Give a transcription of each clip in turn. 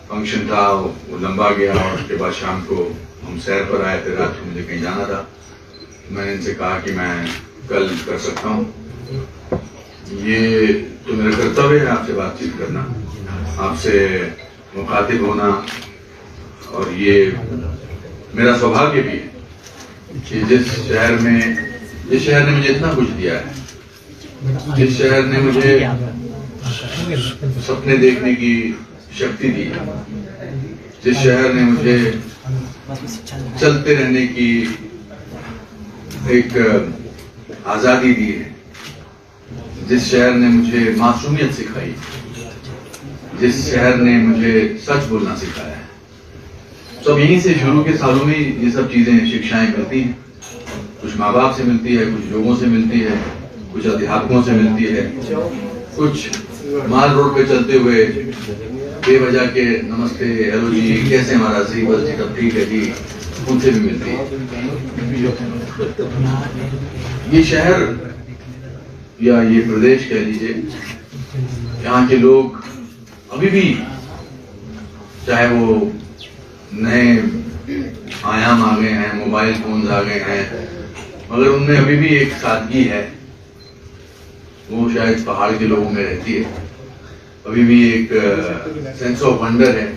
Function था वो लंबा गया और उसके बाद शाम को हम सैर पर आए थे, रात को मुझे कहीं जाना था। मैंने इनसे कहा कि मैं कल कर सकता हूँ, ये तो मेरा कर्तव्य है आपसे बातचीत करना, आपसे मुखातिब होना, और ये मेरा सौभाग्य भी है कि जिस शहर ने मुझे इतना कुछ दिया है, जिस शहर ने मुझे सपने देखने की शक्ति दी है, जिस शहर ने मुझे चलते रहने की एक आजादी दी है, जिस शहर ने मुझे मासूमियत सिखाई, जिस शहर ने मुझे सच बोलना सिखाया है। सब यहीं से शुरू के सालों में ये सब चीजें, शिक्षाएं मिलती हैं। कुछ माँ बाप से मिलती है, कुछ लोगों से मिलती है, कुछ अध्यापकों से मिलती है, कुछ माल रोड पे चलते हुए बेवजह के नमस्ते, हेलो जी, कैसे महाराज जी, बस जी सब ठीक है जी, उनसे भी मिलती है। ये शहर या ये प्रदेश कह लीजिए, यहाँ के लोग अभी भी, चाहे वो नए आयाम आ गए हैं, मोबाइल फोन आ गए हैं, मगर उनमें अभी भी एक सादगी है, वो शायद पहाड़ के लोगों में रहती है। अभी भी एक सेंस ऑफ वंडर है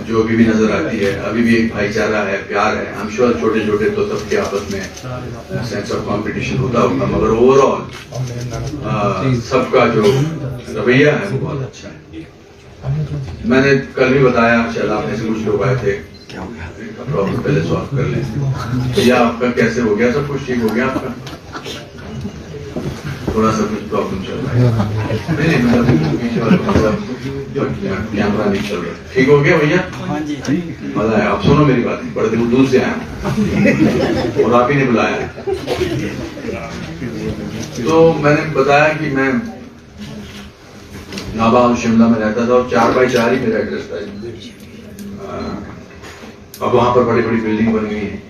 जो अभी भी नजर आती है, अभी भी एक भाईचारा है, प्यार है। आई एम श्योर छोटे छोटे तो सबके आपस में सेंस ऑफ कंपटीशन होता होगा, मगर ओवरऑल सबका जो रवैया है वो बहुत अच्छा है। मैंने कल भी बताया, शायद आपने से कुछ लोग आए थे, प्रॉब्लम पहले सॉल्व कर लें। भैया आपका कैसे हो गया, सब कुछ ठीक हो गया आपका? थोड़ा सा कुछ प्रॉब्लम चल रहा है, नहीं मतलब कैमरा नहीं चल रहा, ठीक हो गया भैया? मजा है। आप सुनो मेरी बात, बड़े दूर से आया और आप ही ने बुलाया। तो मैंने बताया कि मैं नाबा शिमला में रहता था और 4x4 ही मेरा एड्रेस था। अब वहां पर बड़ी बड़ी बिल्डिंग बन गई है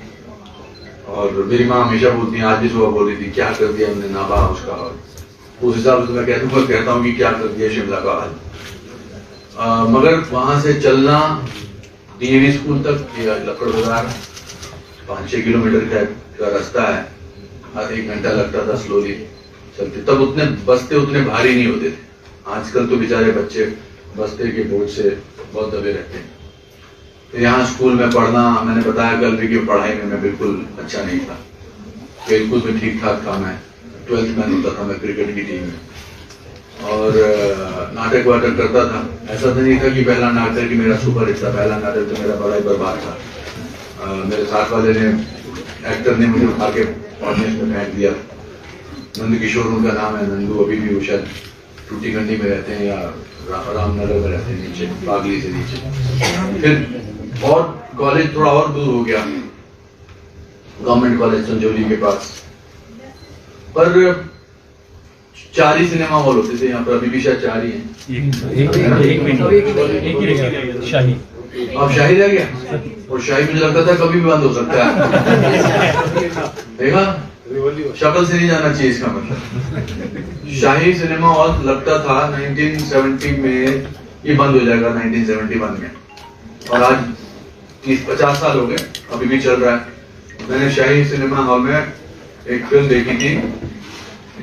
और मेरी माँ हमेशा बोलती है, आज भी सुबह बोल रही थी, क्या कर दिया हमने नाबा हाउस का। उस हिसाब से मैं कहता हूँ कि क्या कर दिया शिमला का हाल। मगर वहां से चलना डीएवी स्कूल तक लक्कड़ बाजार 5-6 किलोमीटर का रास्ता है, 1 घंटा लगता था स्लोली चलते। तब उतने बस्ते उतने भारी नहीं होते थे। आजकल तो बेचारे बच्चे बस्ते के बोझ से बहुत दबे रहते हैं। तो यहाँ स्कूल में पढ़ना, मैंने बताया कल भी कि पढ़ाई में मैं बिल्कुल अच्छा नहीं था, खेलकूद में ठीक ठाक था। मैं 12th मैन होता था मैं क्रिकेट की टीम में, और नाटक वाटक करता था। ऐसा तो नहीं था कि पहला नाटक ही मेरा सुपर हिट था, पहला नाटक तो मेरा बड़ा ही बर्बाद था। मेरे साथ वाले ने, एक्टर ने मुझे उठा के ऑडियंस में फेंक दिया। नंद किशोर उनका नाम है, नंदू, अभी भी वो शायद टूटी गंडी में रहते हैं या रामनगर में रहते हैं, नीचे बागली से नीचे। फिर और कॉलेज थोड़ा और दूर हो गया, गवर्नमेंट कॉलेज संजौली के पास, पर 4 ही सिनेमा हॉल होते थे यहाँ पर, अभी भी शायद 4 ही हैं। शाही, अब शाही रह गया, और शाही मुझे लगता था कभी भी बंद हो सकता है। देखा, शक्ल से नहीं जाना चाहिए इसका मतलब। शाही सिनेमा हॉल लगता था 1970 में ये बंद हो जाएगा, 1971 में, और आज 30-50 साल हो गए, अभी भी चल रहा है। मैंने शाही सिनेमा हॉल में एक फिल्म देखी थी,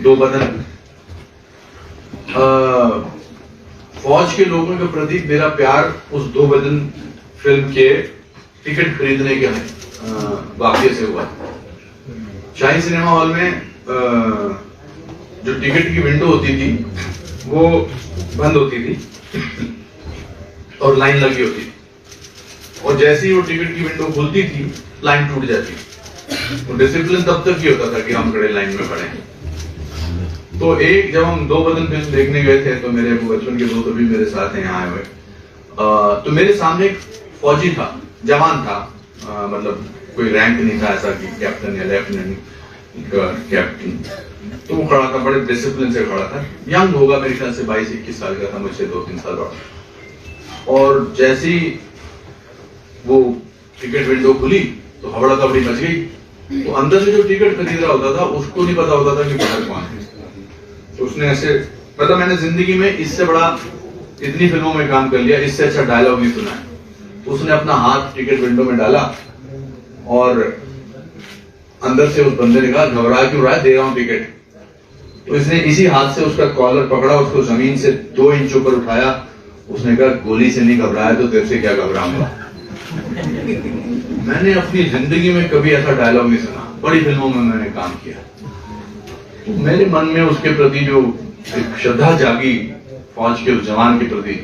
2 बदन। फौज के लोगों के प्रति मेरा प्यार उस 2 बदन फिल्म के टिकट खरीदने के वाक्य से हुआ। शाही सिनेमा हॉल में जो टिकट की विंडो होती थी वो बंद होती थी और लाइन लगी होती थी, और जैसे ही वो टिकट की विंडो खुलती थी लाइन टूट जाती। तो डिसिप्लिन तब तक ही होता था कि हम खड़े लाइन में खड़े। तो एक जब हम 2 बदन फिल्म देखने गए थे, तो मेरे बचपन के दोस्त अभी मेरे साथ हैं यहाँ आए हुए, तो मेरे सामने एक फौजी था, जवान था, मतलब कोई रैंक नहीं था ऐसा कि कैप्टन या लेफ्टिनेंट कैप्टन। तो वो खड़ा था, बड़े डिसिप्लिन से खड़ा था, यंग होगा मेरे ख्याल से 22-21 साल का था, मुझसे 2-3 साल बड़ा। और जैसे ही वो टिकट विंडो खुली तो हबड़ा तबड़ी मच गई। तो अंदर से जो टिकट खरीद रहा होता था उसको नहीं पता होता था कि बाहर कौन है। तो उसने ऐसे, मतलब मैंने जिंदगी में इससे बड़ा इतनी फिल्मों में काम कर लिया, इससे अच्छा डायलॉग नहीं सुना है। उसने अपना हाथ टिकट विंडो में डाला और अंदर से उस बंदे ने कहा, घबरा क्यों रहा है, दे रहा हूं टिकट। तो इसने इसी हाथ से उसका कॉलर पकड़ा, उसको जमीन से 2 इंच ऊपर उठाया। उसने कहा, गोली से नहीं घबराया तो तेरे से क्या घबराऊंगा। मैंने अपनी जिंदगी में कभी ऐसा डायलॉग नहीं सुना। बड़ी फिल्मों में मैंने काम किया, तो मेरे मन में उसके प्रति जो एक श्रद्धा जागी, फौज के उस जवान के प्रति,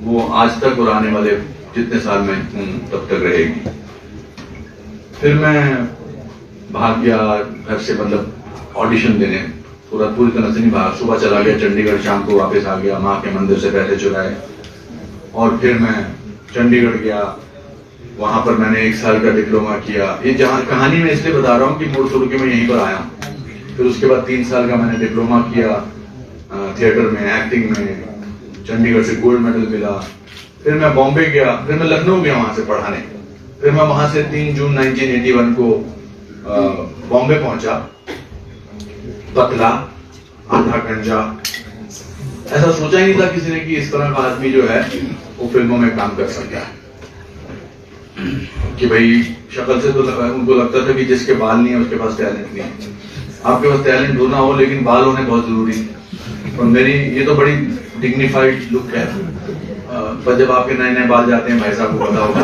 वो आज तक और आने वाले जितने साल में तब तक रहेगी। फिर मैं भाग गया घर से, मतलब ऑडिशन देने, पूरी तरह से नहीं भागा। सुबह चला गया चंडीगढ़, शाम को वापस आ गया, माँ के मंदिर से पैसे चुराए। और फिर मैं चंडीगढ़ गया, वहां पर मैंने 1 साल का डिप्लोमा किया। ये जहां कहानी में इसलिए बता रहा हूँ कि मूल शुरू के मैं यहीं पर आया हूँ। फिर उसके बाद 3 साल का मैंने डिप्लोमा किया थिएटर में, एक्टिंग में। चंडीगढ़ से गोल्ड मेडल मिला। फिर मैं बॉम्बे गया, फिर मैं लखनऊ गया वहां से पढ़ाने। फिर मैं वहां से 3 जून 1981 को बॉम्बे पहुंचा। पतला, आधा गंजा, ऐसा सोचा ही नहीं था किसी ने कि इस तरह का आदमी जो है वो फिल्मों में काम कर सकता है। कि भाई शक्ल से तो उनको लगता था कि जिसके बाल नहीं है उसके पास टैलेंट नहीं है। आपके पास टैलेंट होना हो लेकिन बाल होने बहुत जरूरी है। और मेरी ये तो बड़ी डिग्निफाइड लुक है, पर जब आपके नए नए बाल जाते हैं, भाई साहब को पता होगा,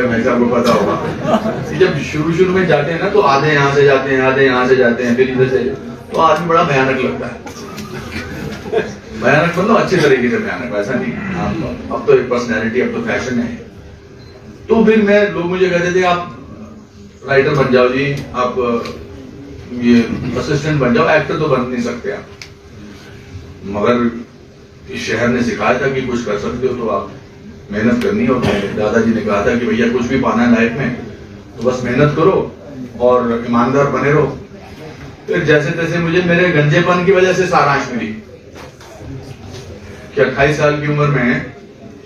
भाई साहब को पता होगा। जब शुरू में जाते हैं ना, तो आधे यहाँ से जाते हैं, आधे यहाँ से जाते हैं, फिर इधर से, तो आदमी बड़ा भयानक लगता है। भयानक मतलब अच्छे तरीके से भयानक, ऐसा नहीं। अब तो एक पर्सनैलिटी, अब तो फैशन है। तो फिर लोग मुझे कहते थे, आप राइटर बन जाओ जी, आप ये असिस्टेंट बन जाओ, एक्टर तो बन नहीं सकते आप। मगर इस शहर ने सिखाया था कि कुछ कर सकते हो तो आप मेहनत करनी है। और दादाजी ने कहा था कि भैया कुछ भी पाना है लाइफ में तो बस मेहनत करो और ईमानदार बने रहो। फिर जैसे तैसे मुझे मेरे गंजेपन की वजह से सारांश मिली कि 28 साल की उम्र में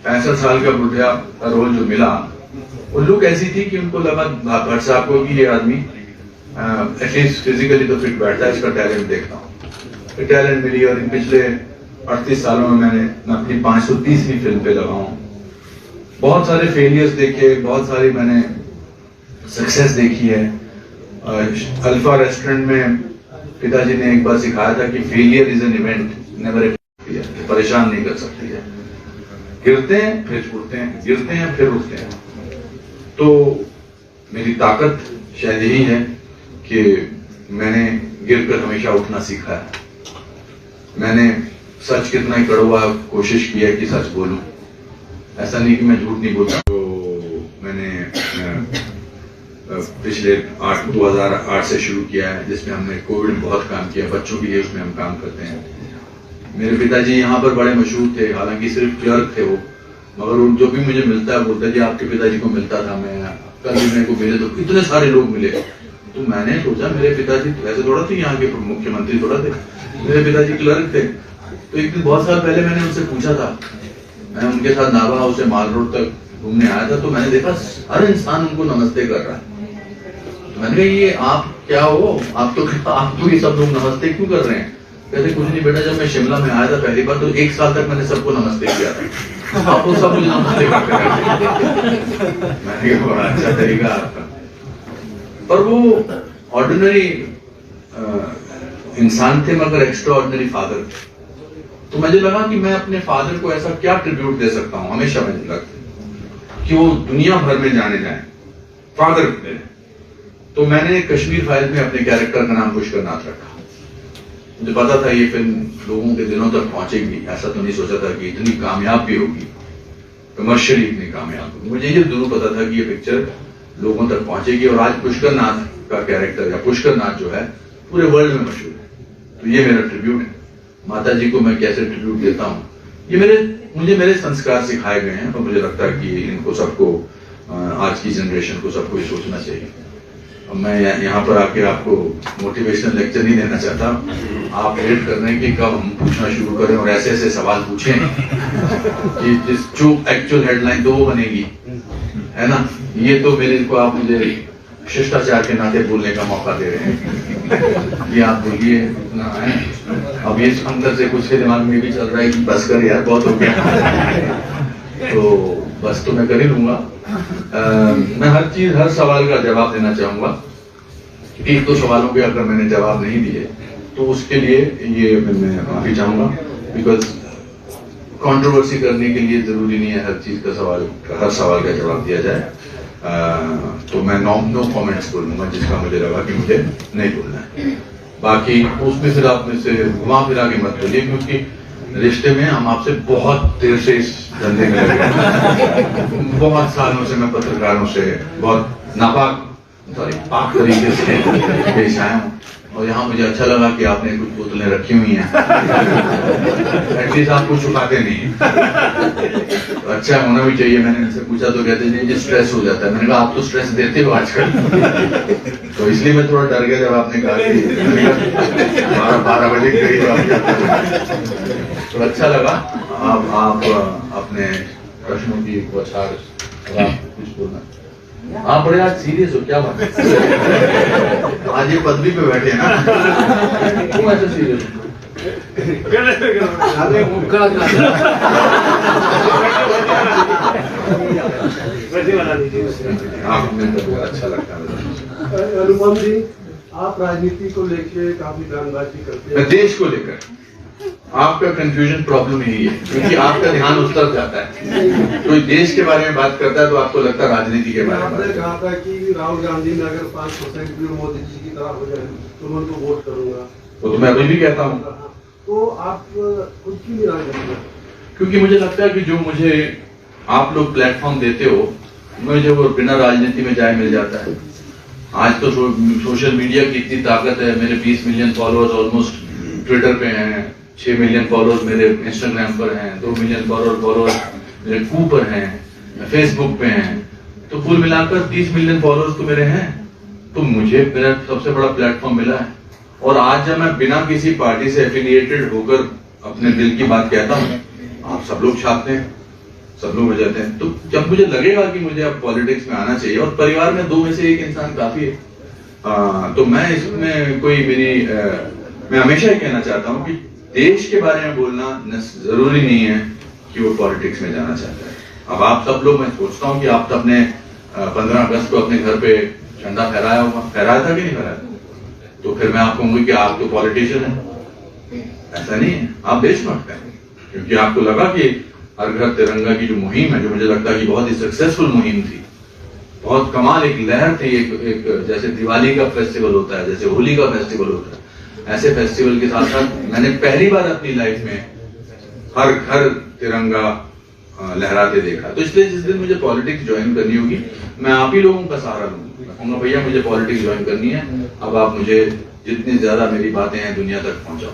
65 साल का बुढ़िया का रोल जो मिला, वो लुक ऐसी थी कि उनको लगा भट्ट साहब को कि ये आदमी एटलीस्ट फिजिकली तो फिट बैठता है, इसका टैलेंट देखता हूँ। टैलेंट मिली और इन पिछले 38 सालों में मैंने अपनी 530वीं फिल्म पे लगा हूँ। बहुत सारे फेलियर्स देखे, बहुत सारी मैंने सक्सेस देखी है। अल्फा रेस्टोरेंट में पिताजी ने एक बार सिखाया था कि failure is an event, never a failure. परेशान नहीं कर सकती है, गिरते हैं फिर उठते हैं, गिरते हैं फिर उठते हैं। तो मेरी ताकत शायद यही है कि मैंने गिरकर हमेशा उठना सीखा है। मैंने सच कितना ही कड़वा कोशिश की है कि सच बोलूं, ऐसा नहीं कि मैं झूठ नहीं बोलता। तो मैंने पिछले 2008 से शुरू किया है, जिसमें हमने कोविड में बहुत काम किया, बच्चों के लिए उसमें हम काम करते हैं। मेरे पिताजी यहाँ पर बड़े मशहूर थे, हालांकि सिर्फ क्लर्क थे वो, मगर जो भी मुझे मिलता है बोलता जी आपके पिताजी को मिलता था। मैं कल भी मेरे को मिले तो इतने सारे लोग मिले, तो मैंने सोचा मेरे पिताजी ऐसे थोड़ा थे, यहाँ के मुख्यमंत्री थोड़ा थे, मेरे पिताजी क्लर्क थे। तो एक दिन बहुत साल पहले मैंने उनसे पूछा था, मैं उनके साथ नाभा हाउस से माल रोड तक घूमने आया था, तो मैंने देखा हर इंसान उनको नमस्ते कर रहा है। तो मैंने कहा ये आप क्या हो, आपको ये सब लोग नमस्ते क्यों कर रहे हैं? कहते कुछ नहीं बेटा, जब मैं शिमला में आया था पहली बार तो 1 साल तक मैंने सबको नमस्ते किया था, आपको सब मुझे नमस्ते करते हैं। मैंने कहा बड़ा अच्छा तरीका आपका। पर वो ऑर्डिनरी इंसान थे मगर एक्स्ट्रा ऑर्डिनरी फादर थे। तो मुझे लगा कि मैं अपने फादर को ऐसा क्या ट्रिब्यूट दे सकता हूं, हमेशा मुझे लगता कि वो दुनिया भर में जाने जाए फादर मेरे। तो मैंने कश्मीर फाइल में अपने कैरेक्टर का नाम पुष्कर नाथ रखा। मुझे पता था ये फिल्म लोगों के दिलों तक पहुंचेगी, ऐसा तो नहीं सोचा था कि इतनी कामयाब भी होगी, कमर्शियली इतनी कामयाब होगी। मुझे ये जरूर पता था कि ये पिक्चर लोगों तक पहुंचेगी। और आज पुष्कर नाथ का कैरेक्टर या पुष्कर नाथ जो है पूरे वर्ल्ड में मशहूर है। तो ये मेरा ट्रिब्यूट है। माता जी को मैं कैसे ट्रिब्यूट देता हूँ, ये मुझे मेरे संस्कार सिखाए गए हैं। और मुझे लगता है कि इनको सबको, आज की जनरेशन को सबको ये सोचना चाहिए। अब मैं यहाँ पर आके आपको मोटिवेशनल लेक्चर नहीं देना चाहता। आप वेट कर रहे हैं कि कब हम पूछना शुरू करें और ऐसे ऐसे सवाल पूछें कि जो एक्चुअल हेडलाइन तो वो बनेगी, है ना। ये तो मेरे को आप मुझे शिष्टाचार के नाते बोलने का मौका दे रहे हैं कि आप बोलिए इतना है। अब ये अंदर से कुछ के दिमाग में भी चल रहा है कि बस कर यार, बहुत हो गया। तो बस तो मैं कर ही लूंगा। मैं हर सवाल का जवाब देना चाहूंगा। एक दो सवालों के अगर मैंने जवाब नहीं दिए तो उसके लिए ये मैं माफी चाहूंगा, बिकॉज कंट्रोवर्सी करने के लिए जरूरी नहीं है हर सवाल का जवाब दिया जाए। तो मैं नो कमेंट्स बोलूंगा जिसका मुझे लगा कि मुझे नहीं बोलना है। बाकी उसमें फिर आप में से घुमा फिरा के मत बोलिए, क्योंकि रिश्ते में हम आपसे बहुत देर से इस धंधे में लगे हैं। बहुत सालों से मैं पत्रकारों से बहुत पाक तरीके से पेश आया हूँ, और यहाँ मुझे अच्छा लगा कि आपने कुछ बोतलें रखी हुई हैं। एटलीस्ट आपको छुपाते नहीं। तो अच्छा होना भी चाहिए। मैंने इनसे पूछा तो कहते नहीं जी स्ट्रेस हो जाता है। मैंने कहा आप तो स्ट्रेस देते हो आजकल। तो इसलिए मैं थोड़ा डर गया जब आपने कहा कि 12 बजे करीब आप। तो अच्छा लगा। आप अपने प्रश्नों की बौछार कुछ बोलना। आप बड़े आज सीरियस हो, क्या बात है? आज ये पदवी पे बैठे हैं ना, क्यों ऐसे सीरियस हो? अच्छा लगता है। अनुपम जी, आप राजनीति को लेके काफी बयानबाजी करते हैं। देश को लेकर आपका कंफ्यूजन प्रॉब्लम यही है, क्योंकि आपका ध्यान उस तरफ जाता है। कोई देश के बारे में बात करता है तो आपको लगता है राजनीति के बारे में। आपने कहा था कि राहुल गांधी ने अगर 5% भी मोदी जी की तरह हो जाए तो मैं उनको वोट करूंगा। वो तो मैं अभी भी कहता हूँ। तो आप खुद की नहीं राजनीति, क्योंकि मुझे लगता है कि जो मुझे आप लोग प्लेटफॉर्म देते हो, मुझे वो बिना राजनीति में जाए मिल जाता है। आज तो सोशल मीडिया की इतनी ताकत है। मेरे 20 मिलियन फॉलोअर्स ऑलमोस्ट ट्विटर पे हैं, 6 मिलियन फॉलोअर्स मेरे इंस्टाग्राम पर हैं, 2 मिलियन फॉलोअर्स मेरे कू पर हैं, फेसबुक पे हैं। तो कुल मिलाकर 30 मिलियन फॉलोअर्स तो मेरे हैं। तो मुझे मेरा सबसे बड़ा प्लेटफॉर्म मिला है। और आज जब मैं बिना किसी पार्टी से एफिलिएटेड होकर अपने दिल की बात कहता हूँ, आप सब लोग छापते हैं, सब लोग हो जाते हैं। तो जब मुझे लगेगा कि मुझे अब पॉलिटिक्स में आना चाहिए, और परिवार में 2 में से 1 इंसान काफी है, तो मैं इसमें कोई मैं हमेशा ही कहना चाहता हूँ कि देश के बारे में बोलना जरूरी नहीं है कि वो पॉलिटिक्स में जाना चाहता है। अब आप सब लोग, मैं सोचता हूँ कि आप तो अपने 15 अगस्त को अपने घर पे झंडा फहराया था कि नहीं फहराया? तो फिर मैं आपको कहूंगी कि आप तो पॉलिटिशियन हैं। ऐसा नहीं है, आप देशभक्त हैं, क्योंकि आपको लगा कि हर घर तिरंगा की जो मुहिम है, जो मुझे लगता है कि बहुत ही सक्सेसफुल मुहिम थी, बहुत कमाल एक लहर थी। एक जैसे दिवाली का फेस्टिवल होता है, जैसे होली का फेस्टिवल होता है, ऐसे फेस्टिवल के साथ साथ मैंने पहली बार अपनी लाइफ में हर घर तिरंगा लहराते देखा। तो इसलिए जिस दिन मुझे पॉलिटिक्स ज्वाइन करनी होगी, मैं आप ही लोगों का सहारा लूंगा। मैं कहूंगा भैया मुझे पॉलिटिक्स ज्वाइन करनी है, अब आप मुझे जितनी ज्यादा मेरी बातें हैं दुनिया तक पहुंचाओ।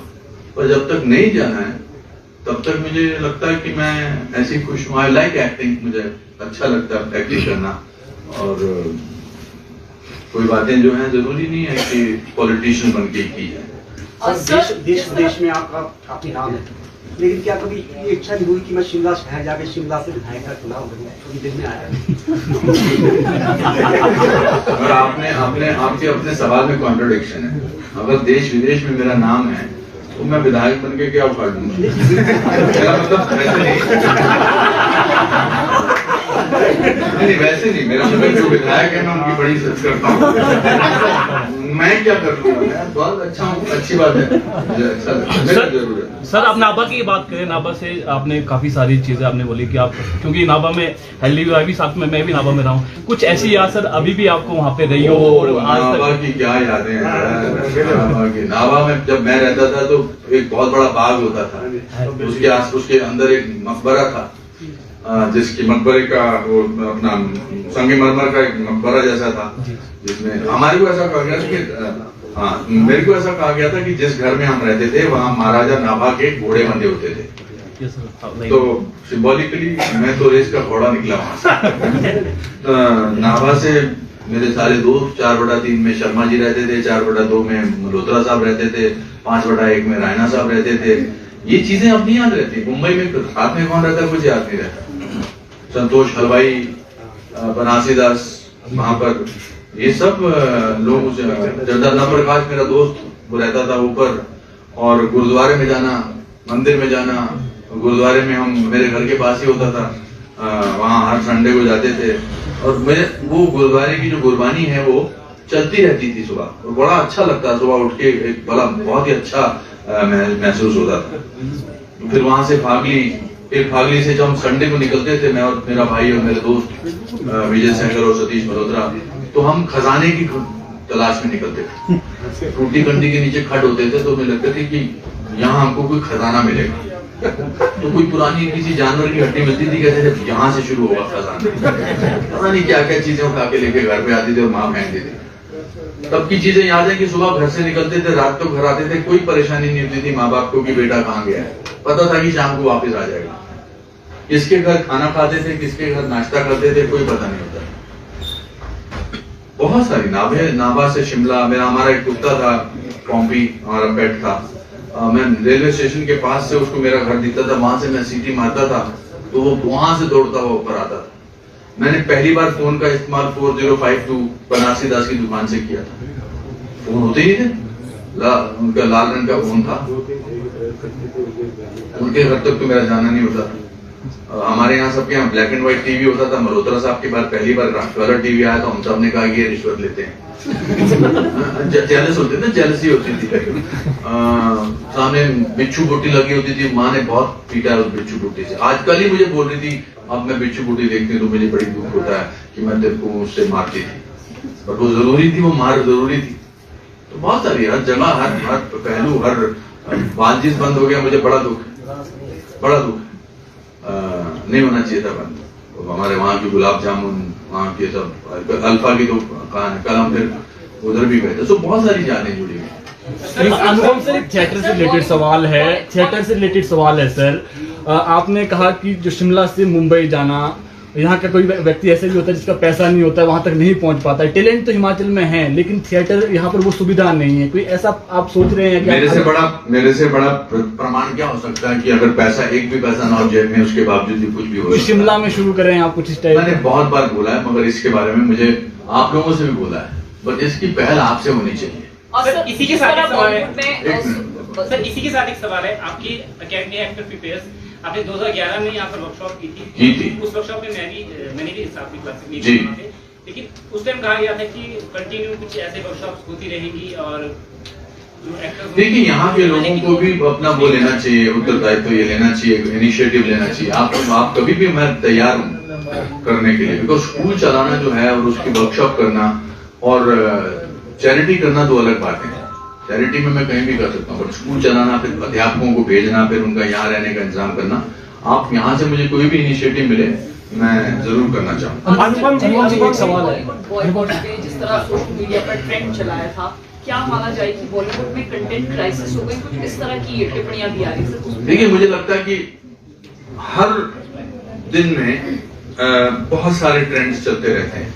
पर जब तक नहीं जाना है तब तक मुझे लगता है कि मैं ऐसी खुश हूँ। आई लाइक एक्टिंग, मुझे अच्छा लगता है एक्टिंग करना। और कोई बातें जो हैं जरूरी नहीं है कि पॉलिटिशियन बन के की जाए। देश विदेश में आपका काफी नाम है, लेकिन क्या कभी ये इच्छा नहीं हुई कि मैं शिमला शहर जाके शिमला से विधायक का चुनाव करूँ? थोड़ी देर में आया। और आपके अपने सवाल में कॉन्ट्रडिक्शन है। अगर देश विदेश में मेरा नाम है तो मैं विधायक बन के क्या उखाड़ दूंगा? मेरा मतलब वैसे नहीं, मेरा मतलब जो विधायक है मैं उनकी बड़ी इज्जत करता हूँ। मैं क्या कर लूंगा? मैं बहुत अच्छा हूँ, अच्छी बात है, मुझे अच्छा लगता है। सर आप नाभा की बात करें, नाभा से आपने काफी सारी चीजें आपने बोली कि आप, क्योंकि नाभा में हेल्दी भी साथ में, मैं भी नाभा में रहा हूँ, कुछ ऐसी याद सर अभी भी आपको वहाँ पे रही हो? और नाभा की क्या यादें हैं। नाभा में जब मैं रहता था तो एक बहुत बड़ा बाग होता था, उसके अंदर एक मकबरा था, जिसकी मकबरे का वो अपना संगमरमर का एक मकबरा जैसा था, जिसमें हमारे को ऐसा कहा गया कि मेरे को ऐसा कहा गया था कि जिस घर में हम रहते थे वहाँ महाराजा नाभा के घोड़े बंधे होते थे। तो सिंबॉलिकली मैं तो रेस का घोड़ा निकला वहां से। नाभा से मेरे सारे दोस्त 4/3 में शर्मा जी रहते थे, 4/2 में मल्होत्रा साहब रहते थे, 5/1 में रायना साहब रहते थे। ये चीजें अब नहीं याद रहती। मुंबई में साथ में कौन रहता है कुछ याद नहीं रहता। संतोष हलवाई, बनारसी दास वहां पर ये सब लोग, जरदा प्रकाश मेरा दोस्त, वो रहता था ऊपर, और गुरुद्वारे में जाना, मंदिर में जाना, गुरुद्वारे में हम, मेरे घर के पास ही होता था, वहाँ हर संडे को जाते थे, और मेरे वो गुरुद्वारे की जो गुरबानी है वो चलती रहती थी सुबह, और बड़ा अच्छा लगता, सुबह उठ के एक बड़ा बहुत ही अच्छा महसूस होता था। फिर वहां से फागली से जब हम संडे को निकलते थे, मैं और मेरा भाई और मेरे दोस्त विजय सहगल और सतीश मल्होत्रा, तो हम खजाने की तलाश में निकलते थे। टूटी कंडी के नीचे खड होते थे, तो हमें लगता था कि यहाँ हमको कोई खजाना मिलेगा। तो कोई पुरानी किसी जानवर की हड्डी मिलती थी, कहते थे यहाँ से शुरू होगा खजाना। पता नहीं क्या क्या चीजें उठा के लेके घर पे आती थी और माँ फेंक देती थी। तब की चीजें याद है कि सुबह घर से निकलते थे, रात को घर आते थे, कोई परेशानी नहीं होती थी माँ बाप को कि बेटा कहाँ गया है, पता था कि शाम को वापस आ जाएगा। किसके घर खाना खाते थे, किसके घर नाश्ता करते थे, कोई पता नहीं होता। बहुत सारी नाभा से शिमला, हमारा एक कुत्ता था पॉम्पी, हमारा पेट था। मैं रेलवे स्टेशन के पास से उसको मेरा घर दिखता था, वहां से मैं सीटी मारता था तो वो वहां से दौड़ता हुआ ऊपर आता था। मैंने पहली बार फोन का इस्तेमाल 4052 बनारसी दास की दुकान से किया था। फोन होते ही थे, उनका लाल रंग का फोन था, उनके घर तक तो मेरा जाना नहीं होता था। हमारे यहाँ सबके यहाँ ब्लैक एंड व्हाइट टीवी होता था। मल्होत्रा साहब के बाद पहली बार कलर टीवी आया तो हम सब ने कहा कि ये रिश्वत लेते हैं। जेलस होते थे, जेलसी होती थी। सामने बिच्छू बुट्टी लगी होती थी, माँ ने बहुत पीटा उस बिच्छू बुट्टी से। आज कल ही मुझे बोल रही थी, अब मैं बिच्छू बुट्टी देखती हूँ तो मुझे बड़ी दुख होता है कि मैं तेरे को उससे मारती थी, पर वो जरूरी थी, वो मार जरूरी थी। तो बहुत सारी हर जगह, हर पहलू, हर बातचीत बंद हो गया, मुझे बड़ा दुख नहीं होना चाहिए था बंद। तो हमारे वहाँ की गुलाब जामुन, वहाँ के सब अल्फा की तो कल हम फिर उधर भी गए थे। तो बहुत सारी जानें जुड़ी हुई। अनुपम सर, एक थिएटर से रिलेटेड सवाल है सर। आपने कहा कि जो शिमला से मुंबई जाना, यहाँ का कोई व्यक्ति ऐसा भी होता है जिसका पैसा नहीं होता है, वहां तक नहीं पहुंच पाता है। टैलेंट तो हिमाचल में है, लेकिन थिएटर यहाँ पर वो सुविधा नहीं है। कोई ऐसा आप सोच रहे हैं कि मेरे से बड़ा प्रमाण क्या हो सकता है कि अगर पैसा, एक भी पैसा ना हो जेब में, उसके बावजूद भी कुछ भी हो। शिमला में शुरू करें आप कुछ इस टाइप? मैंने बहुत बार बोला है, मगर इसके बारे में मुझे आप लोगों से भी बोला है, बट इसकी पहल आपसे होनी चाहिए। और सर इसी के साथ एक सवाल है। आपकी अकेडमी एक्टर प्रिपेयर्स आपने 2011 में यहाँ पर वर्कशॉप की थी। उस वर्कशॉप में मैंने भी साथ में क्लासेस ली थी, लेकिन उस टाइम कहा गया था कि कंटिन्यू कुछ ऐसे वर्कशॉप्स होती रहेगी। और देखिए, यहाँ के लोगों को भी अपना वो लेना चाहिए, उत्तरदायित्व ये लेना चाहिए, इनिशिएटिव लेना चाहिए। आप कभी भी, मैं तैयार हूँ करने के लिए, बिकॉज स्कूल चलाना जो है और उसकी वर्कशॉप करना और चैरिटी करना दो अलग बातें हैं। चैरिटी में मैं कहीं भी कर सकता हूँ, बट स्कूल चलाना, फिर अध्यापकों को भेजना, फिर उनका यहाँ रहने का इंतजाम करना, आप यहाँ से मुझे कोई भी इनिशिएटिव मिले मैं जरूर करना चाहूँगा। अनुपम जी एक सवाल है। जिस तरह सोशल मीडिया पर ट्रेंड चलाया था, क्या माना जाए कि बॉलीवुड में कंटेंट क्राइसिस हो गई? कुछ इस तरह की टिप्पणियां भी आ रही है। देखिए, मुझे लगता है कि हर दिन में बहुत सारे ट्रेंड्स चलते रहते हैं।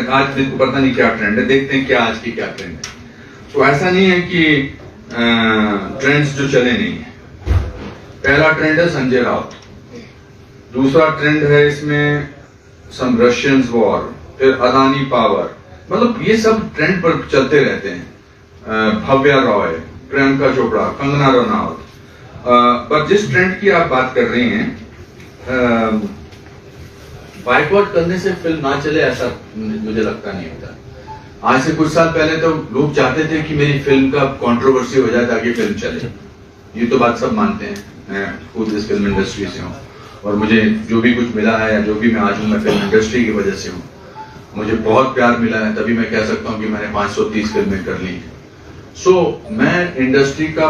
आज दिन को पता नहीं क्या ट्रेंड है, देखते हैं क्या आज की क्या ट्रेंड है। तो ऐसा नहीं है कि ट्रेंड्स जो चले नहीं है। पहला ट्रेंड है संजय राउत, दूसरा ट्रेंड है इसमें सम रशियंस वॉर, फिर अदानी पावर, मतलब ये सब ट्रेंड पर चलते रहते हैं। भव्या रॉय, प्रियंका चोपड़ा, कंगना रनौत। पर जिस ट्रेंड की आप बात कर रही हैं, बाइकआउट करने से फिल्म ना चले ऐसा मुझे लगता नहीं होता। आज से कुछ साल पहले तो लोग चाहते थे कि मेरी फिल्म का कंट्रोवर्सी हो जाए ताकि फिल्म चले। ये तो बात सब मानते हैं, मैं खुद इस फिल्म इंडस्ट्री से हूँ और मुझे जो भी कुछ मिला है या जो भी मैं आज हूँ, मैं फिल्म इंडस्ट्री की वजह से हूँ। मुझे बहुत प्यार मिला है, तभी मैं कह सकता हूँ कि मैंने 530 फिल्में कर ली। मैं इंडस्ट्री का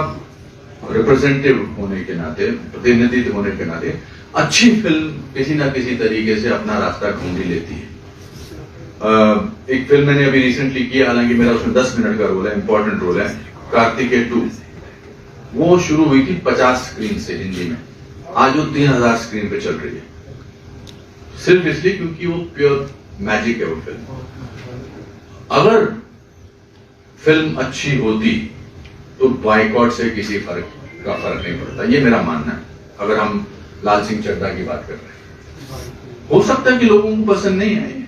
रिप्रेजेंटेटिव होने के नाते, प्रतिनिधि होने के नाते, अच्छी फिल्म किसी ना किसी तरीके से अपना रास्ता ढूंढ ही लेती है। एक फिल्म मैंने अभी रिसेंटली की, हालांकि मेरा उसमें 10 मिनट का रोल है, इंपॉर्टेंट रोल है, कार्तिकेय 2। वो शुरू हुई थी 50 स्क्रीन से हिंदी में, आज वो 3000 स्क्रीन पे चल रही है, सिर्फ इसलिए क्योंकि वो प्योर मैजिक है वो फिल्म। अगर फिल्म अच्छी होती तो बाइकआउट से किसी फर्क नहीं पड़ता, ये मेरा मानना है। अगर हम लाल सिंह चड्ढा की बात कर रहे हैं, हो सकता है कि लोगों को पसंद नहीं आए,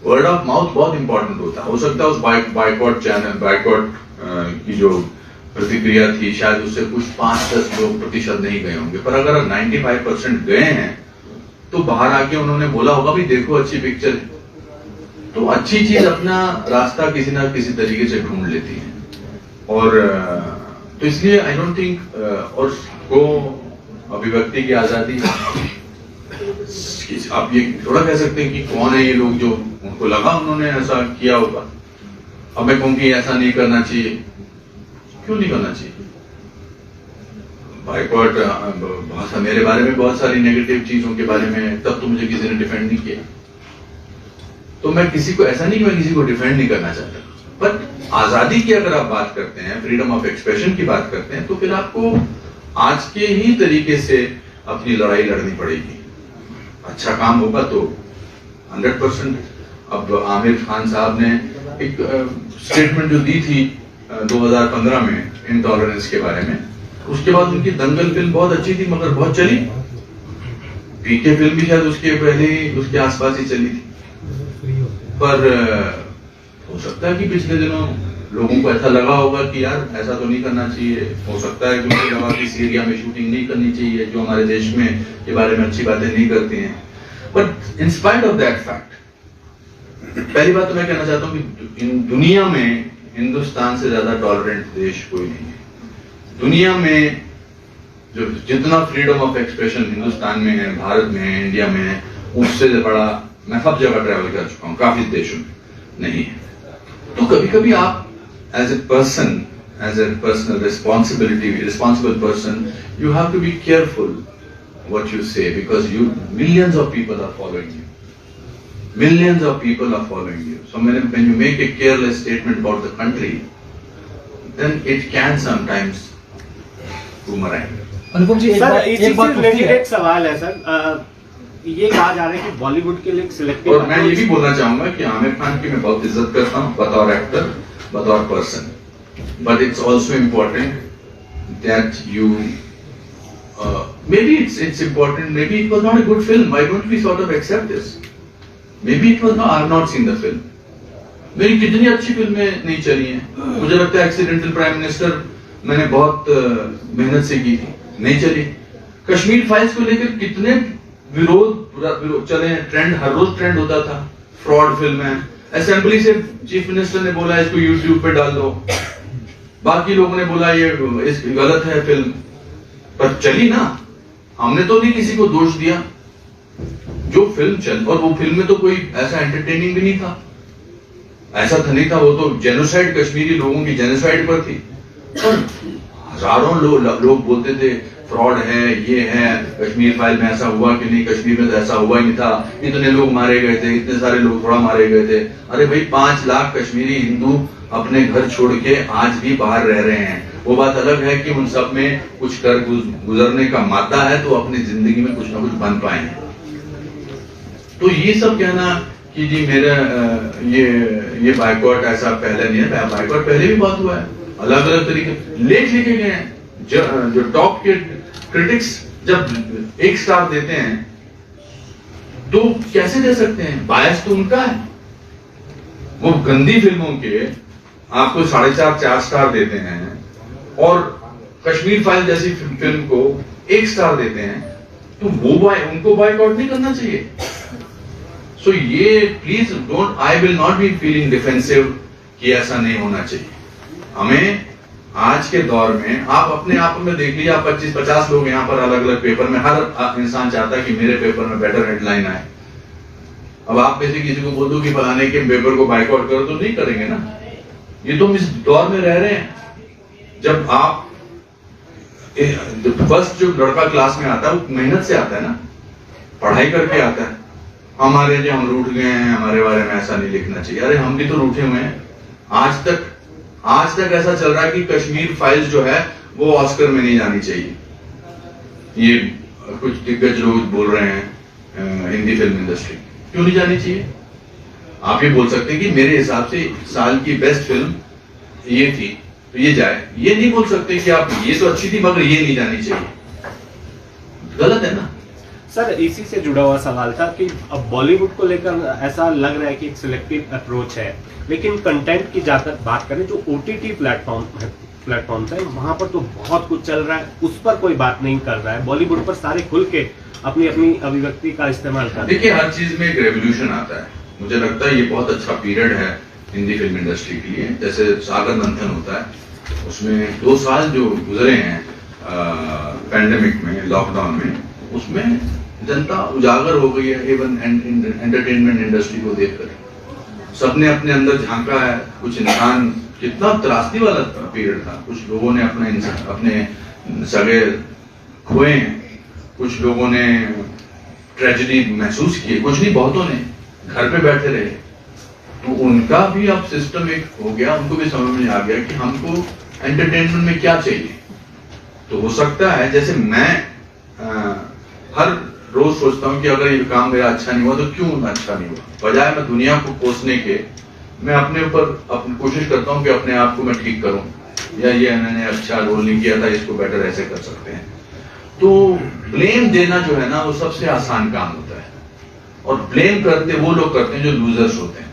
वर्ड ऑफ माउथ बहुत इंपॉर्टेंट होता है। हो सकता है उस बाइकॉट चैनल बाइकॉट की जो प्रतिक्रिया थी शायद उससे कुछ 5-10 लोग प्रतिशत नहीं गए होंगे, पर अगर 95% गए हैं तो बाहर आके उन्होंने बोला होगा भी देखो अच्छी पिक्चर है। तो अच्छी चीज अपना रास्ता किसी ना किसी तरीके से ढूंढ लेती है। और तो इसलिए आई डोंट थिंक और को अभिव्यक्ति की आजादी, आप ये थोड़ा कह सकते हैं कि कौन है ये लोग जो उनको लगा उन्होंने ऐसा किया होगा। अब मैं कहूँ कि ऐसा नहीं करना चाहिए, क्यों नहीं करना चाहिए? बाइकॉट बहुत मेरे बारे में बहुत सारी नेगेटिव चीजों के बारे में तब तो मुझे किसी ने डिफेंड नहीं किया। तो मैं किसी को ऐसा नहीं कि मैं किसी को डिफेंड नहीं करना चाहता, बट आजादी की अगर आप बात करते हैं, फ्रीडम ऑफ एक्सप्रेशन की बात करते हैं, तो फिर आपको आज के ही तरीके से अपनी लड़ाई लड़नी पड़ेगी। अच्छा काम होगा तो 100%। अब आमिर खान साहब ने एक स्टेटमेंट जो दी थी 2015 में इंटॉलरेंस के बारे में, उसके बाद उनकी दंगल फिल्म बहुत अच्छी थी मगर बहुत चली। पीके फिल्म भी शायद उसके पहले ही उसके आसपास ही चली थी। पर हो सकता है कि पिछले दिनों लोगों को ऐसा लगा होगा कि यार ऐसा तो नहीं करना चाहिए। हो सकता है कि उनको लगा कि सीरिया में शूटिंग नहीं करनी चाहिए, जो हमारे देश में के बारे में अच्छी बातें नहीं करते हैं। But in spite of that fact, पहली बात तो मैं कहना चाहता हूँ कि दुनिया में हिंदुस्तान से ज्यादा टॉलरेंट देश कोई नहीं है। दुनिया में जो जितना फ्रीडम ऑफ एक्सप्रेशन हिंदुस्तान में है, भारत में है, इंडिया में है, उससे बड़ा मैं सब जगह ट्रैवल कर चुका हूँ, काफी देशों में नहीं है। तो कभी कभी आप as a person, as a personal responsible person, you have to be careful what you say, because you millions of people are following you. Millions of people are following you. So when you make a careless statement about the country, then it can sometimes boomerang. Anupam ji sir इसी एक बात से related एक सवाल है sir, ये कहा जा रहा है कि बॉलीवुड के लिए सिलेक्टिव, और मैं ये भी बोलना चाहूंगा कि आमिर खान की मैं बहुत इज्जत करता हूँ बतौर एक्टर, बतौर person, but it's also important that you maybe it's important, maybe it was not a good film, why don't we sort of accept this? Maybe it was not, I have not seen the film. मेरी कितनी अच्छी फिल्में नहीं चली हैं, मुझे लगता है एक्सीडेंटल प्राइम मिनिस्टर मैंने बहुत मेहनत से की थी, नहीं चली। कश्मीर फाइल्स को लेकर कितने विरोध चले हैं, ट्रेंड हर रोज ट्रेंड होता था, फ्रॉड फिल्म है। असेंबली से चीफ मिनिस्टर ने बोला इसको यूट्यूब पे डाल दो, बाकी लोगों ने बोला ये गलत है फिल्म, पर चली ना। हमने तो नहीं किसी को दोष दिया, जो फिल्म चल, और वो फिल्म में तो कोई ऐसा एंटरटेनिंग भी नहीं था, ऐसा था नहीं था, वो तो जेनोसाइड, कश्मीरी लोगों की जेनोसाइड पर थी। पर हजारों लोग बोलते थे फ्रॉड है, ये है, कश्मीर फाइल में ऐसा हुआ कि नहीं, कश्मीर में तो ऐसा हुआ ही नहीं था, इतने लोग मारे गए थे, इतने सारे लोग थोड़ा मारे गए थे। अरे भाई 5 लाख कश्मीरी हिंदू अपने घर छोड़ के आज भी बाहर रह रहे हैं। वो बात अलग है कि उन सब में कुछ कर गुजरने का मादा है तो अपनी जिंदगी में कुछ ना कुछ बन पाए हैं। तो ये सब कहना कि जी मेरा ये बाइकॉट ऐसा पहले नहीं है, बाइकॉट पहले भी बहुत हुआ है, अलग अलग तरीके लेख लिखे गए हैं। जो टॉप के क्रिटिक्स जब 1 स्टार देते हैं तो कैसे दे सकते हैं, बायस तो उनका है। वो गंदी फिल्मों के आपको 4.5-4 स्टार देते हैं और कश्मीर फाइल जैसी फिल्म को 1 स्टार देते हैं, तो वो उनको बाइकआउट नहीं करना चाहिए। सो ये please don't, I will not be feeling defensive कि ऐसा नहीं होना चाहिए। हमें आज के दौर में आप अपने आप में देख लीजिए, आप 25-50 लोग यहाँ पर अलग अलग पेपर में, हर इंसान चाहता है कि मेरे पेपर में बेटर हेडलाइन आए। अब आप में से किसी को बोल दो कि फलाने के पेपर को बाइकआउट करो तो नहीं करेंगे ना। ये तो हम इस दौर में रह रहे हैं जब आप फर्स्ट जो लड़का क्लास में आता है वो मेहनत से आता है ना, पढ़ाई करके आता है। हमारे जो हम रूठ गए हैं, हमारे बारे में ऐसा नहीं लिखना चाहिए। अरे हम भी तो रूठे हुए हैं। आज तक ऐसा चल रहा है कि कश्मीर फाइल्स जो है वो ऑस्कर में नहीं जानी चाहिए। ये कुछ दिग्गज लोग बोल रहे हैं हिंदी फिल्म इंडस्ट्री, क्यों नहीं जानी चाहिए? आप ये बोल सकते हैं कि मेरे हिसाब से साल की बेस्ट फिल्म ये थी तो ये जाए। ये नहीं बोल सकते कि आप ये तो अच्छी थी मगर ये नहीं जानी चाहिए, गलत है ना। सर इसी से जुड़ा हुआ सवाल था कि अब बॉलीवुड को लेकर ऐसा लग रहा है कि एक सिलेक्टिव अप्रोच है, लेकिन कंटेंट की जाकर बात करें जो OTT प्लेटफॉर्म्स है वहां पर तो बहुत कुछ चल रहा है, उस पर कोई बात नहीं कर रहा है। बॉलीवुड पर सारे खुल के अपनी अपनी अभिव्यक्ति का इस्तेमाल कर रहे हैं। देखिए, हर चीज में एक रेवोल्यूशन आता है। मुझे लगता है ये बहुत अच्छा पीरियड है हिंदी फिल्म इंडस्ट्री के लिए। जैसे सागर मंथन होता है, उसमें 2 साल जो गुजरे हैं पैंडेमिक में, लॉकडाउन में, उसमें जनता उजागर हो गई है। इवन एंटरटेनमेंट इंडस्ट्री को देखकर सबने अपने अंदर झांका है। कुछ इंसान, कितना त्रासदी वाला पीरियड था। कुछ लोगों ने अपने सगे खोए हैं, कुछ लोगों ने ट्रेजेडी महसूस की, कुछ नहीं बहुतों ने घर पे बैठे रहे। तो उनका भी अब सिस्टम एक हो गया, उनको भी समझ में आ गया कि हमको एंटरटेनमेंट में क्या चाहिए। तो हो सकता है, जैसे मैं हर रोज सोचता हूं कि अगर ये काम मेरा अच्छा नहीं हुआ तो क्यों अच्छा नहीं हुआ, बजाय मैं दुनिया को कोसने के, मैं अपने ऊपर अपनी कोशिश करता हूं कि अपने आप को मैं ठीक करूं, या ये मैंने अच्छा रोल नहीं किया था, इसको बेटर ऐसे कर सकते हैं। तो ब्लेम देना जो है ना, वो सबसे आसान काम होता है। और ब्लेम करते वो लोग करते हैं जो लूजर्स होते हैं।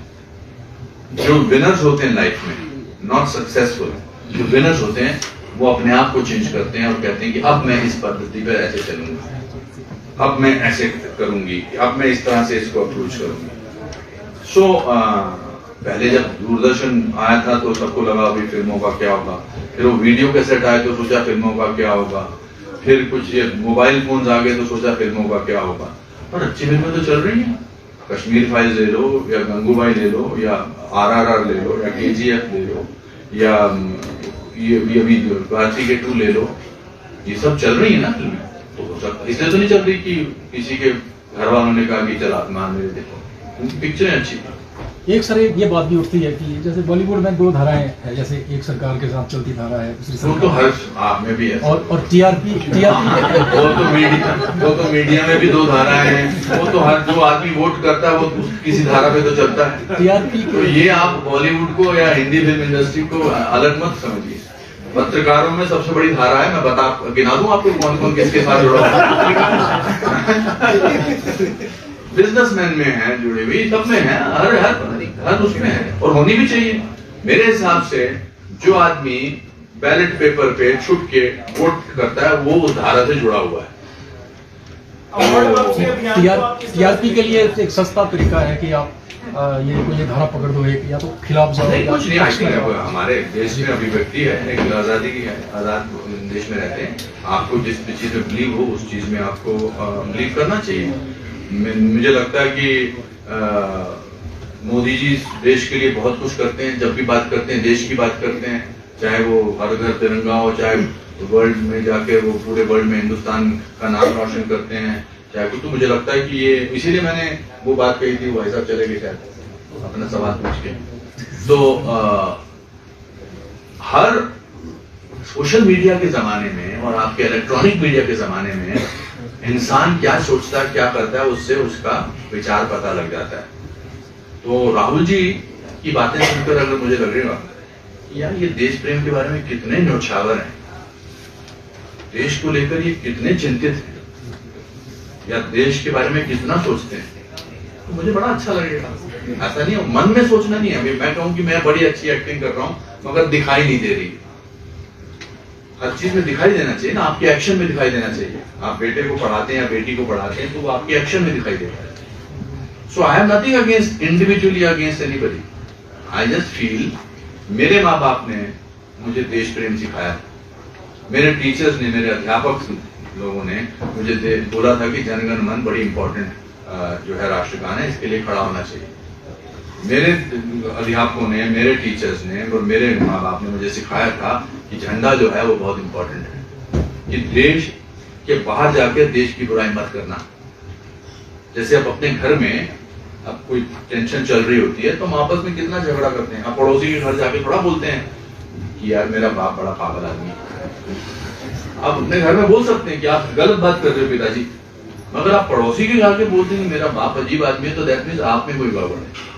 जो विनर्स होते हैं लाइफ में, नॉट सक्सेसफुल, जो विनर्स होते हैं वो अपने आप को चेंज करते हैं और कहते हैं कि अब मैं इस पद्धति पर ऐसे चलूंगा, अब मैं ऐसे करूंगी, अब मैं इस तरह से इसको अप्रोच करूंगी। सो पहले जब दूरदर्शन आया था तो सबको लगा अभी फिल्मों का क्या होगा, फिर वो वीडियो कैसेट आए तो सोचा फिल्मों का क्या होगा, फिर कुछ ये मोबाइल फोन्स आ गए तो सोचा फिल्मों का क्या होगा। पर अच्छी फिल्में तो चल रही हैं। कश्मीर फाइल्स ले लो, या गंगूबाई ले लो, या RRR ले लो, या KGF ले लो, या ये अभी भारती के 2 ले लो, ये सब चल रही है ना फिल्में। तो हो सकता है इसलिए तो नहीं चल रही कि किसी के घर वालों ने कहा कि चल आत्मान मेरे देखो, पिक्चरें अच्छी थी। एक सर ये बात भी उठती है कि जैसे बॉलीवुड में 2 धाराएं हैं, जैसे एक सरकार के साथ चलती धारा है, दूसरी वो तो हर में भी है। और TRP वो तो मीडिया में भी 2 धाराएं हैं। वो तो हर जो आदमी वोट करता है वो किसी धारा पे तो चलता है। TRP तो ये आप बॉलीवुड को या हिंदी फिल्म इंडस्ट्री को अलग मत समझिए। पत्रकारों में सबसे बड़ी धारा है, मैं गिना दूं आपको कौन कौन किसके साथ जुड़ा है। बिजनेसमैन में है जुड़े हुए, सब में है, हर उसमें है, और होनी भी चाहिए। मेरे हिसाब से जो आदमी बैलेट पेपर पे छुप के वोट करता है वो उस धारा से जुड़ा हुआ है। TRP के लिए एक सस्ता तरीका है कि आप ये धारा पकड़ दो, एक या तो खिलाफ जाओ। नहीं, कुछ नहीं। आई थिंक हमारे देश में अभिव्यक्ति है, एक आजादी की है, आजाद देश में रहते हैं। आपको जिस चीज में बिलीव हो उस चीज में आपको बिलीव करना चाहिए। मुझे लगता है कि मोदी जी देश के लिए बहुत कुछ करते हैं। जब भी बात करते हैं देश की बात करते हैं, चाहे वो हर घर तिरंगा हो, चाहे वर्ल्ड में जाके वो पूरे वर्ल्ड में हिंदुस्तान का नाम रोशन करते हैं, चाहे कुछ। तो मुझे लगता है कि ये, इसीलिए मैंने वो बात कही थी, वो भाई साहब चले गए शायद अपना सवाल पूछ के। तो हर सोशल मीडिया के जमाने में और आपके इलेक्ट्रॉनिक मीडिया के जमाने में इंसान क्या सोचता है, क्या करता है, उससे उसका विचार पता लग जाता है। तो राहुल जी की बातें सुनकर अगर मुझे लगेगा यार ये देश प्रेम के बारे में कितने न्यौछावर हैं, देश को लेकर ये कितने चिंतित हैं, या देश के बारे में कितना सोचते हैं, तो मुझे बड़ा अच्छा लगेगा। ऐसा नहीं है, मन में सोचना नहीं है। मैं कहूं कि मैं बड़ी अच्छी एक्टिंग कर रहा हूं मगर दिखाई नहीं दे रही। हर चीज में दिखाई देना चाहिए ना, आपके एक्शन में दिखाई देना चाहिए। आप बेटे को पढ़ाते हैं या बेटी को पढ़ाते हैं तो वो आपके एक्शन में दिखाई देता है। So I have nothing against individually against anybody. I just feel मेरे माँ बाप ने मुझे देश प्रेम सिखाया, मेरे टीचर्स ने, मेरे अध्यापक लोगों ने मुझे बोला था कि जनगण मन बड़ी इंपॉर्टेंट जो है राष्ट्रगान है, इसके लिए खड़ा होना चाहिए। मेरे अध्यापकों ने, मेरे टीचर्स ने और मेरे माँ बाप ने मुझे सिखाया था कि झंडा जो है वो बहुत इंपॉर्टेंट है, कि देश के बाहर जाकर देश की बुराई मत करना। जैसे अब अपने घर में अब कोई टेंशन चल रही होती है तो हम आपस में कितना झगड़ा करते हैं। आप पड़ोसी के घर जाके थोड़ा बोलते हैं कि यार मेरा बाप बड़ा पागल आदमी है। आप अपने घर में बोल सकते हैं कि आप गलत बात कर रहे हो पिताजी, मगर आप पड़ोसी के जाके बोलते हैं कि मेरा बाप अजीब आदमी है, तो दैट मींस आप में कोई गड़बड़ है।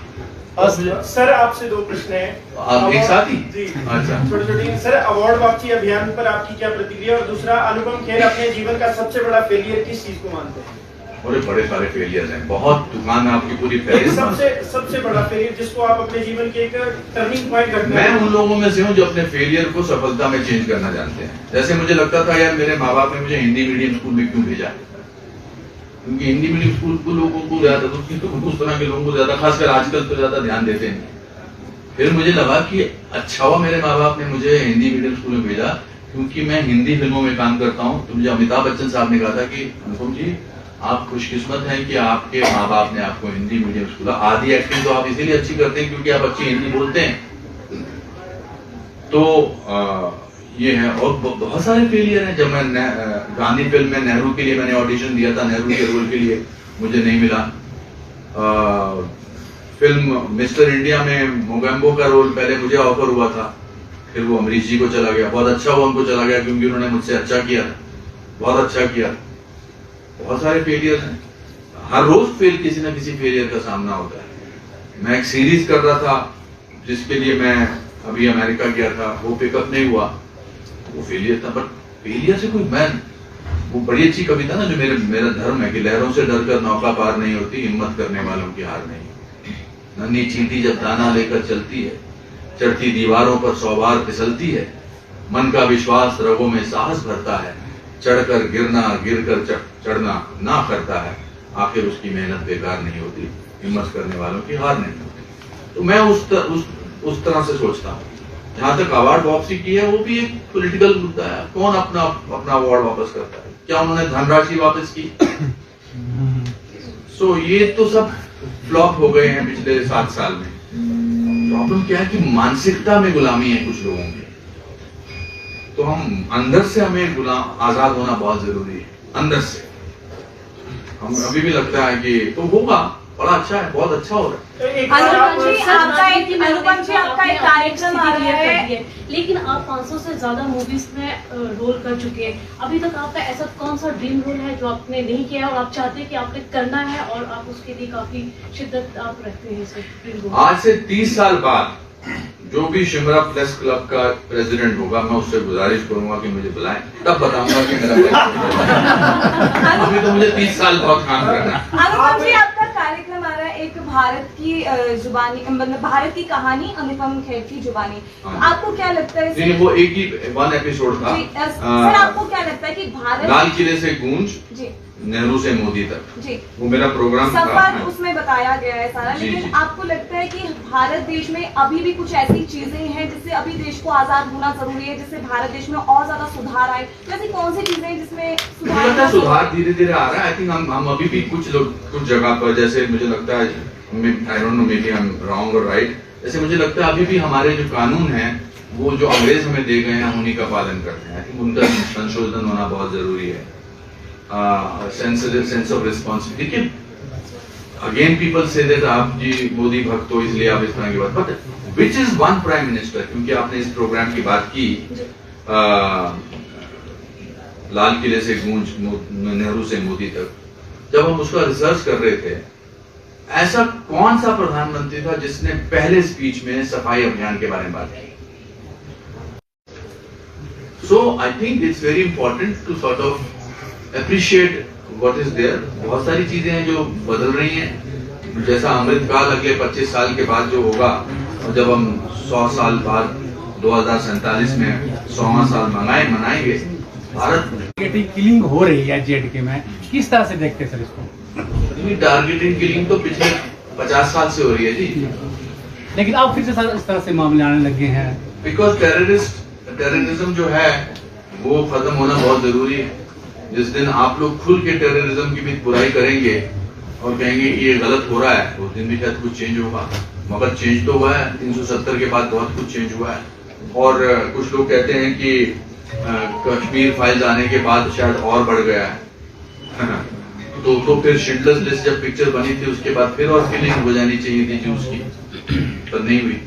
सर आपसे 2 प्रश्न हैं। आप एक साथ ही? जी अच्छा, छोटे सर, अवार्ड वापसी अभियान पर आपकी क्या प्रतिक्रिया, और दूसरा अनुपम खेर अपने जीवन का सबसे बड़ा फेलियर किस चीज को मानते हैं? और बड़े सारे फेलियर हैं, बहुत दुकान में आपकी पूरी फहरिस्त। सबसे बड़ा फेलियर जिसको आप अपने जीवन के एक टर्निंग पॉइंट रखते मैं हैं। उन लोगों में से हूँ जो अपने फेलियर को सफलता में चेंज करना जानते हैं। जैसे मुझे लगता था यार मेरे माँ बाप ने मुझे हिंदी मीडियम स्कूल में क्यों भेजा, क्योंकि हिंदी मीडियम स्कूल को लोगों को ज्यादा उस तरह के लोगों को ज्यादा, खासकर आजकल तो ज्यादा ध्यान देते हैं। फिर मुझे लगा कि अच्छा हुआ मेरे माँ बाप ने मुझे हिंदी मीडियम स्कूल में भेजा, क्योंकि मैं हिंदी फिल्मों में काम करता हूँ। तो मुझे अमिताभ बच्चन साहब ने कहा था कि अनुपम जी आप खुशकिस्मत हैं कि आपके माँ बाप ने आपको हिंदी मीडियम स्कूल, आधी एक्टिंग तो आप इसीलिए अच्छी करते हैं क्योंकि आप अच्छी हिंदी बोलते हैं। तो ये है। और बहुत सारे फेलियर हैं। जब मैं गांधी फिल्म में नेहरू के लिए मैंने ऑडिशन दिया था, नेहरू के रोल के लिए, मुझे नहीं मिला। फिल्म मिस्टर इंडिया में मोगेम्बो का रोल पहले मुझे ऑफर हुआ था, फिर वो अमरीश जी को चला गया। बहुत अच्छा हुआ उनको चला गया क्योंकि उन्होंने मुझसे अच्छा किया, बहुत अच्छा किया। बहुत सारे फेलियर हैं, हर रोज किसी ना किसी फेलियर का सामना होता है। मैं एक सीरीज कर रहा था जिसके लिए मैं अभी अमेरिका गया था, वो पिकअप नहीं हुआ, वो फेलियर था। बट फेलियर से कोई मैं, वो बड़ी अच्छी कविता ना जो मेरा धर्म है कि लहरों से डरकर नौका पार नहीं होती, हिम्मत करने वालों की हार नहीं। नन्ही चींटी जब दाना लेकर चलती है, चढ़ती दीवारों पर 100 बार फिसलती है। मन का विश्वास रगों में साहस भरता है, चढ़कर गिरना गिरकर चढ़ना ना करता है। आखिर उसकी मेहनत बेकार नहीं होती, हिम्मत करने वालों की हार नहीं होती। तो मैं उस तरह से सोचता हूँ। जहां तक अवार्ड वापसी की है, वो भी एक पॉलिटिकल मुद्दा है। कौन अपना अवार्ड वापस करता है? क्या उन्होंने धनराशि वापस की? सो ये तो सब फ्लॉप हो गए हैं पिछले 7 साल में। प्रॉब्लम क्या है कि मानसिकता में गुलामी है कुछ लोगों की। तो हम अंदर से हमें आजाद होना बहुत जरूरी है। अंदर से हम अभी भी लगता है कि तो होगा, बड़ा अच्छा है, बहुत अच्छा हो रहा है। अनुपम जी आपका एक कार्यक्रम आ रहा है, लेकिन आप 500 से ज्यादा मूवीज में रोल कर चुके हैं। अभी तक आपका ऐसा कौन सा ड्रीम रोल है जो आपने नहीं किया और आप चाहते हैं कि आपने करना है और आप उसके लिए काफी शिद्दत आप रखते हैं? ड्रीम रोल आज से 30 साल बाद जो भी शिमरा प्रेस क्लब का प्रेसिडेंट होगा, मैं उससे गुजारिश करूंगा कि मुझे बुलाएं, तब बताऊंगा कि मेरा अभी तो मुझे 30 साल बहुत काम करना है। अनुपम जी आपका कार्यक्रम आ रहा है, एक भारत की जुबानी, मतलब भारत की कहानी अनुपम खेर की जुबानी। आपको क्या लगता है? नहीं, वो एक ही 1 एपिसोड था। सर आपको क्या लगता है कि भारत, लाल किले से गूंज जी, नेहरू से मोदी तक, जी, वो मेरा प्रोग्राम सफर उसमें बताया गया है सारा। जी, लेकिन जी। आपको लगता है कि भारत देश में अभी भी कुछ ऐसी चीजें हैं जिससे अभी देश को आजाद होना जरूरी है, जिससे भारत देश में और ज्यादा सुधार आए? जैसी कौन सी चीजें हैं जिसमें सुधार धीरे धीरे आ रहा है। आई थिंक हम अभी भी कुछ जगह पर, जैसे मुझे लगता है, I don't know, maybe I am wrong और राइट, जैसे मुझे लगता है अभी भी हमारे जो कानून हैं वो जो अंग्रेज हमें दे गए हैं हम उन्हीं का पालन करते हैं। आई थिंक उनका संशोधन होना बहुत जरूरी है। Sense of responsibility. Again people say that आप जी मोदी भक्त हो इसलिए आप इस तरह की बात, but which is one prime minister, क्योंकि आपने इस प्रोग्राम की बात की, लाल किले से गूंज नेहरू से मोदी तक, जब हम उसका रिसर्च कर रहे थे, ऐसा कौन सा प्रधानमंत्री था जिसने पहले स्पीच में सफाई अभियान के बारे में बात की? So I think it's very important to sort of appreciate what is there. बहुत सारी चीजें हैं जो बदल रही हैं, जैसा अमृतकाल अगले 25 साल के बाद जो होगा, और जब हम 100 साल बाद 2047 में 100वां साल मनाएंगे, भारत टारगेटेड किलिंग हो रही है जेडके में, किस तरह से देखते हैं सर इसको? टारगेटेड किलिंग तो पिछले 50 साल से हो रही है जी। लेकिन अब फिर से सर इस तरह से मामले आने लगे हैं, बिकॉज टेररिज्म जो है वो खत्म होना बहुत जरूरी है। जिस दिन आप लोग खुल के टेररिज्म की भी बुराई करेंगे और कहेंगे ये गलत हो रहा है, उस दिन भी शायद कुछ चेंज होगा। मगर चेंज तो हुआ है, 370 के बाद बहुत कुछ चेंज हुआ है। और कुछ लोग कहते हैं कि कश्मीर फाइल्स आने के बाद शायद और बढ़ गया है। तो फिर शिंडलर्स लिस्ट जब पिक्चर बनी थी उसके बाद फिर और किलिंग हो जानी चाहिए थी जूस की, पर नहीं हुई।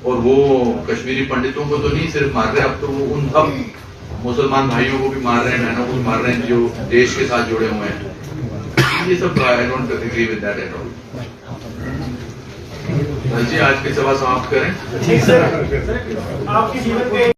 और वो कश्मीरी पंडितों को तो नहीं सिर्फ मार रहे, अब तो वो उन सब मुसलमान भाइयों को भी मार रहे हैं, बहनों को भी मार रहे हैं जो देश के साथ जुड़े हुए हैं। ये सब I don't agree with that at all. जी आज की सभा समाप्त करें। ठीक सर, आपके जीवन के